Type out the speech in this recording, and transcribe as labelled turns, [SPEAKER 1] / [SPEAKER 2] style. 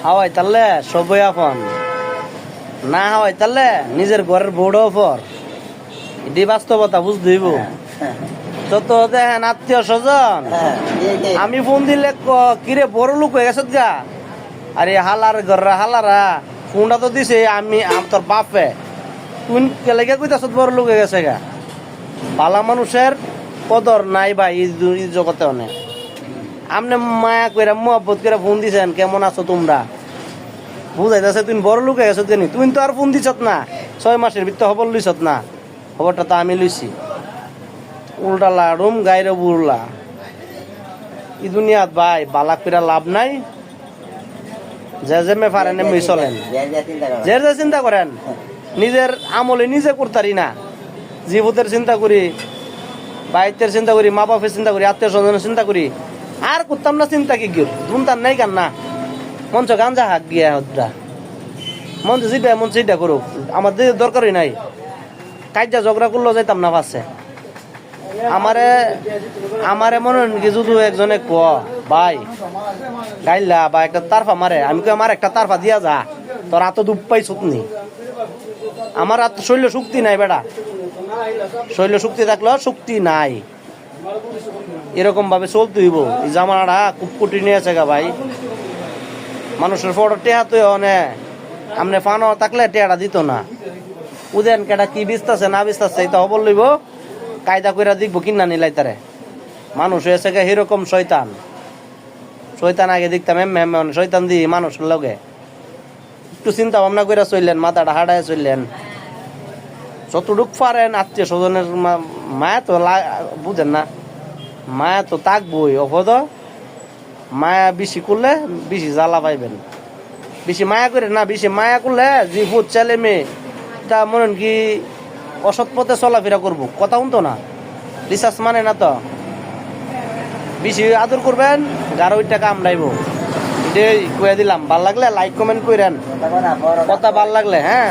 [SPEAKER 1] হাওয়াই তাহলে সবই আপন না হাওয়াই তাহলে নিজের ঘরের বউড়ো অপর এটি বাস্তবতা বুঝতে হইব। যত দেখেন আত্মীয় স্বজন আমি ফোন দিলে কিরে বড় লোক হয়ে গেছে গা, আরে হালার ঘররা হালারা ফোনটা তো দিছে আমি তোর বাপে তুই লেগে কইতাছ বড় লোক হয়ে গেছে গা। বালা মানুষের কদর নাই ভাই এই জগতে অনেক। আপনি মায়া কইরা মোহাব্বত করে ফোন দিছেন কেমন আছো তোমরা, বুঝাইতেছে তুই বড় লোক হয়ে গেছো কেন, তুই তো আর ফোন দিছত না 6 মাসের ভিতরে খবর লইছত না, খবরটা তো আমি লইছি। উল্টা লাড়ুম গাইরে বুড়লা ই দুনিয়াত ভাই বালাক পিরা লাভ নাই। যে যেমে পারেন এমনি চলেন, যে যে চিন্তা করেন নিজের আমলে নিজে করতারি না। জীবতের চিন্তা করি, বাইতের চিন্তা করি, মা বাপের চিন্তা করি, আত্মীয় স্বজনের চিন্তা করি, আর করতাম না চিন্তা কি গিয়ে ধুমতার নাই কান না মঞ্চ গাঞ্জা হাক গিয়া হদ্রা মঞ্চ যেটা মন সেইটা করুক, আমাদের দরকারই নাই। কাজা ঝগড়া করলেও যাইতাম না পাচ্ছে। আমারে মনে হয় কি যদি একজনে ক ভাই গাইলা বা একটা তারফা মারে, আমি কই আমার একটা তারফা দিয়া যা, তোর এত দুপ পাইছত নি, আমার শৈল্য শক্তি নাই বেটা, শৈল্য শক্তি থাকলেও শক্তি নাই। এরকম ভাবে চলতে হইব। এই জামানাটা খুব কঠিন আছে গা ভাই। মানুষের ফটো টেহা তো অনে আমনে ফানো থাকলে টেহাটা দিত না। উদেন কেটা কি বিস্তাছে না বিস্তাছে এটা হবল লইব, কায়দা কইরা দেখবো কিনা নিলাই তারে। মানুষ হয়েছে গে এরকম শয়তান। শয়তান আগে দেখতাম শয়তান দি মানুষের লগে একটু চিন্তা ভাবনা কইরা চললেন, মাথাটা হাঁটায় চললেন। যতটুক পারেন আত্মীয় স্বজনের মায়া তো বুঝেন না, মায়া তো তাকবই অপদ। মায়া বেশি করলে বেশি জ্বালা পাইবেন। বেশি মায়া করে না, বেশি মায়া করলে যে ভূত ছেলে মেয়ে তা মনে কি অসৎ পথে চলাফেরা করবো, কথা শুনতো না, রিসার্চ মানে না তো। বেশি আদর করবেন, 11 টাকা আমরাইব। এটাই কয়ে দিলাম। ভাল লাগলে লাইক কমেন্ট করেন, কথা ভাল লাগলে হ্যাঁ।